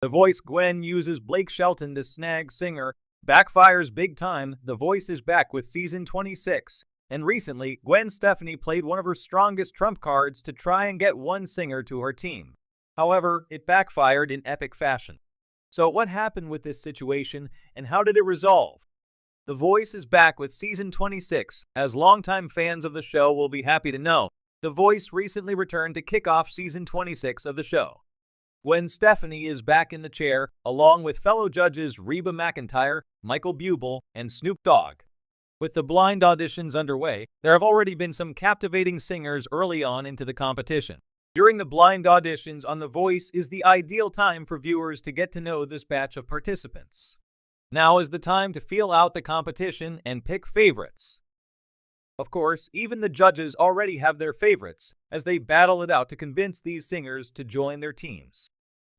The voice Gwen uses Blake Shelton to snag singer Backfires big time. The Voice is back with season 26. And recently, Gwen Stefani played one of her strongest trump cards to try and get one singer to her team. However, it backfired in epic fashion. So what happened with this situation and how did it resolve? The Voice is back with season 26. As longtime fans of the show will be happy to know, The Voice recently returned to kick off season 26 of the show. Gwen Stefani is back in the chair, along with fellow judges Reba McEntire, Michael Bublé, and Snoop Dogg. With the blind auditions underway, there have already been some captivating singers early on into the competition. During the blind auditions on The Voice is the ideal time for viewers to get to know this batch of participants. Now is the time to feel out the competition and pick favorites. Of course, even the judges already have their favorites, as they battle it out to convince these singers to join their teams.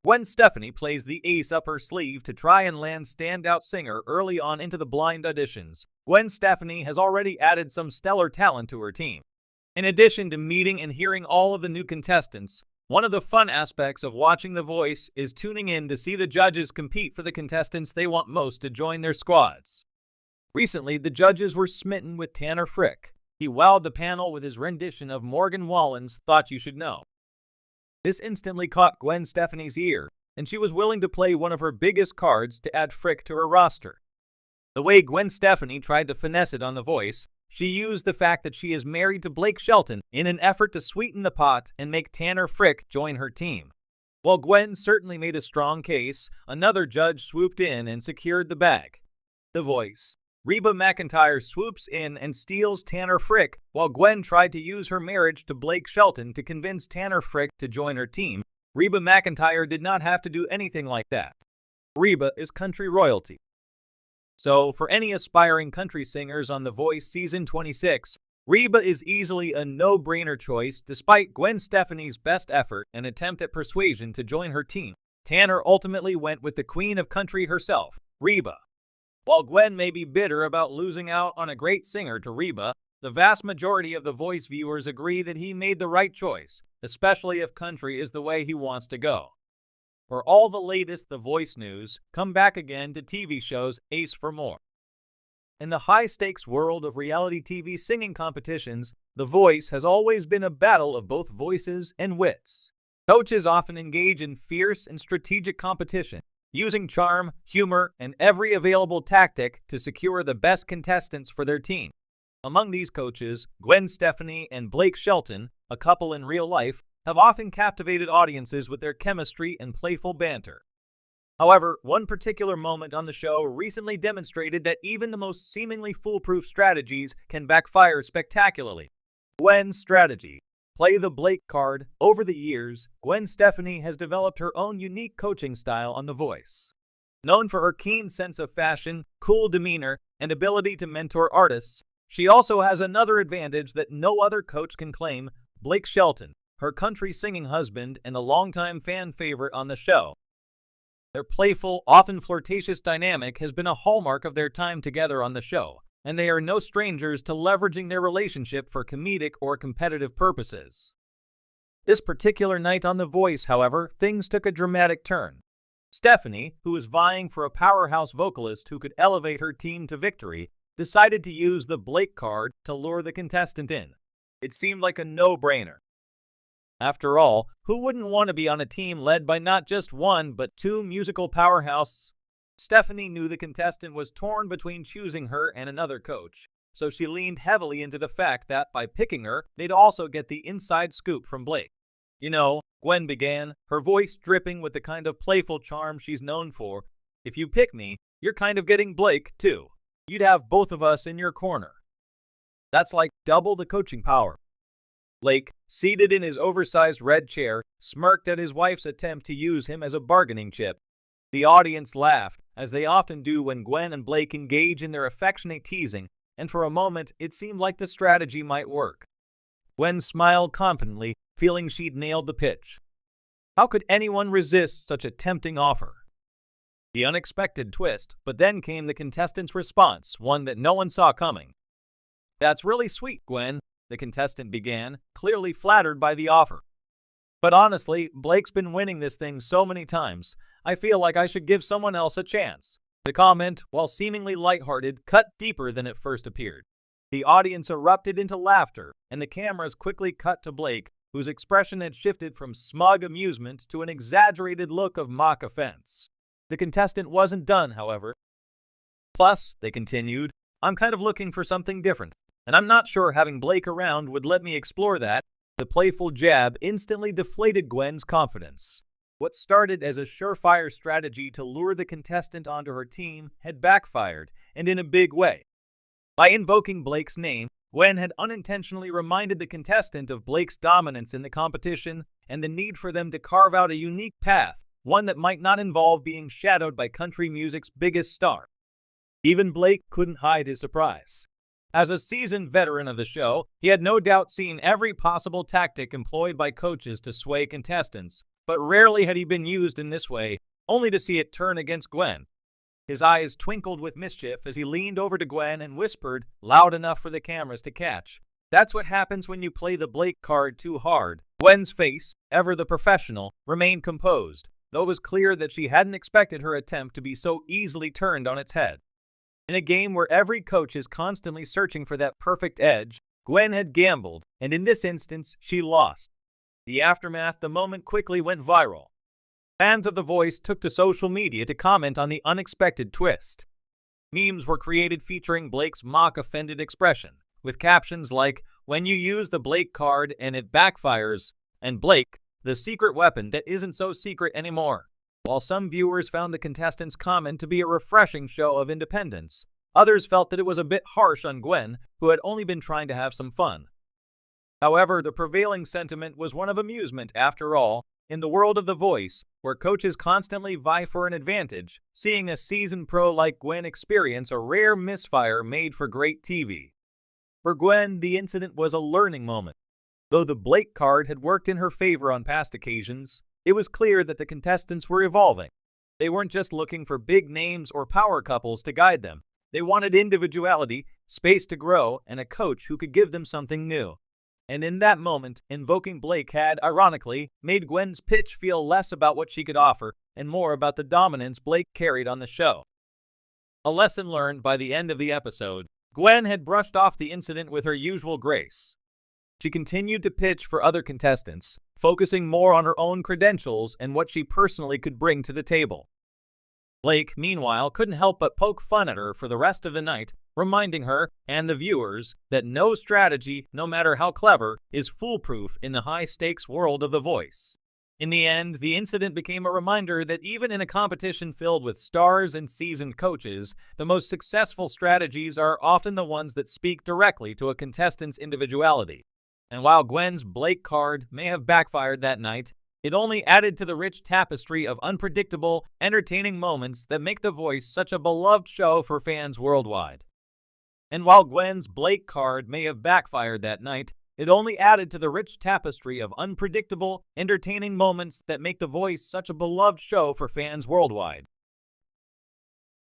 Gwen Stefani plays the ace up her sleeve to try and land standout singer early on into the blind auditions. Gwen Stefani has already added some stellar talent to her team. In addition to meeting and hearing all of the new contestants, one of the fun aspects of watching The Voice is tuning in to see the judges compete for the contestants they want most to join their squads. Recently, the judges were smitten with Tanner Frick. He wowed the panel with his rendition of Morgan Wallen's Thought You Should Know. This instantly caught Gwen Stefani's ear, and she was willing to play one of her biggest cards to add Frick to her roster. The way Gwen Stefani tried to finesse it on The Voice, she used the fact that she is married to Blake Shelton in an effort to sweeten the pot and make Tanner Frick join her team. While Gwen certainly made a strong case, another judge swooped in and secured the bag. The Voice. Reba McEntire swoops in and steals Tanner Frick, while Gwen tried to use her marriage to Blake Shelton to convince Tanner Frick to join her team. Reba McEntire did not have to do anything like that. Reba is country royalty. So, for any aspiring country singers on The Voice Season 26, Reba is easily a no-brainer choice despite Gwen Stefani's best effort and attempt at persuasion to join her team. Tanner ultimately went with the queen of country herself, Reba. While Gwen may be bitter about losing out on a great singer to Reba, the vast majority of The Voice viewers agree that he made the right choice, especially if country is the way he wants to go. For all the latest The Voice news, come back again to TV shows Ace for more. In the high-stakes world of reality TV singing competitions, The Voice has always been a battle of both voices and wits. Coaches often engage in fierce and strategic competition, using charm, humor, and every available tactic to secure the best contestants for their team. Among these coaches, Gwen Stefani and Blake Shelton, a couple in real life, have often captivated audiences with their chemistry and playful banter. However, one particular moment on the show recently demonstrated that even the most seemingly foolproof strategies can backfire spectacularly. Gwen's strategy. Play the Blake card. Over the years, Gwen Stefani has developed her own unique coaching style on The Voice. Known for her keen sense of fashion, cool demeanor, and ability to mentor artists, she also has another advantage that no other coach can claim: Blake Shelton, her country singing husband and a longtime fan favorite on the show. Their playful, often flirtatious dynamic has been a hallmark of their time together on the show, and they are no strangers to leveraging their relationship for comedic or competitive purposes. This particular night on The Voice, however, things took a dramatic turn. Stefani, who was vying for a powerhouse vocalist who could elevate her team to victory, decided to use the Blake card to lure the contestant in. It seemed like a no-brainer. After all, who wouldn't want to be on a team led by not just one but two musical powerhouses? Stefani knew the contestant was torn between choosing her and another coach, so she leaned heavily into the fact that by picking her, they'd also get the inside scoop from Blake. "You know," Gwen began, her voice dripping with the kind of playful charm she's known for, "if you pick me, you're kind of getting Blake, too. You'd have both of us in your corner. That's like double the coaching power." Blake, seated in his oversized red chair, smirked at his wife's attempt to use him as a bargaining chip. The audience laughed, as they often do when Gwen and Blake engage in their affectionate teasing, and for a moment it seemed like the strategy might work. Gwen smiled confidently, feeling she'd nailed the pitch. How could anyone resist such a tempting offer? The unexpected twist, but then came the contestant's response, one that no one saw coming. "That's really sweet, Gwen," the contestant began, clearly flattered by the offer. "But honestly, Blake's been winning this thing so many times. I feel like I should give someone else a chance. The comment, while seemingly lighthearted, cut deeper than it first appeared. The audience erupted into laughter, and the cameras quickly cut to Blake, whose expression had shifted from smug amusement to an exaggerated look of mock offense. The contestant wasn't done, however. Plus, they continued, I'm kind of looking for something different, and I'm not sure having Blake around would let me explore that. The playful jab instantly deflated Gwen's confidence. What started as a surefire strategy to lure the contestant onto her team had backfired, and in a big way. By invoking Blake's name, Gwen had unintentionally reminded the contestant of Blake's dominance in the competition and the need for them to carve out a unique path, one that might not involve being shadowed by country music's biggest star. Even Blake couldn't hide his surprise. As a seasoned veteran of the show, he had no doubt seen every possible tactic employed by coaches to sway contestants, but rarely had he been used in this way, only to see it turn against Gwen. His eyes twinkled with mischief as he leaned over to Gwen and whispered, loud enough for the cameras to catch, "That's what happens when you play the Blake card too hard." Gwen's face, ever the professional, remained composed, though it was clear that she hadn't expected her attempt to be so easily turned on its head. In a game where every coach is constantly searching for that perfect edge, Gwen had gambled, and in this instance, she lost. The aftermath, the moment quickly went viral. Fans of The Voice took to social media to comment on the unexpected twist. Memes were created featuring Blake's mock-offended expression, with captions like, "When you use the Blake card and it backfires," and "Blake, the secret weapon that isn't so secret anymore." While some viewers found the contestant's comment to be a refreshing show of independence, others felt that it was a bit harsh on Gwen, who had only been trying to have some fun. However, the prevailing sentiment was one of amusement after all. In the world of The Voice, where coaches constantly vie for an advantage, seeing a seasoned pro like Gwen experience a rare misfire made for great TV. For Gwen, the incident was a learning moment. Though the Blake card had worked in her favor on past occasions, it was clear that the contestants were evolving. They weren't just looking for big names or power couples to guide them. They wanted individuality, space to grow, and a coach who could give them something new. And in that moment, invoking Blake had, ironically, made Gwen's pitch feel less about what she could offer and more about the dominance Blake carried on the show. A lesson learned by the end of the episode, Gwen had brushed off the incident with her usual grace. She continued to pitch for other contestants, focusing more on her own credentials and what she personally could bring to the table. Blake, meanwhile, couldn't help but poke fun at her for the rest of the night, reminding her and the viewers that no strategy, no matter how clever, is foolproof in the high-stakes world of The Voice. In the end, the incident became a reminder that even in a competition filled with stars and seasoned coaches, the most successful strategies are often the ones that speak directly to a contestant's individuality. And while Gwen's Blake card may have backfired that night, it only added to the rich tapestry of unpredictable, entertaining moments that make The Voice such a beloved show for fans worldwide. And while Gwen's Blake card may have backfired that night, it only added to the rich tapestry of unpredictable, entertaining moments that make The Voice such a beloved show for fans worldwide.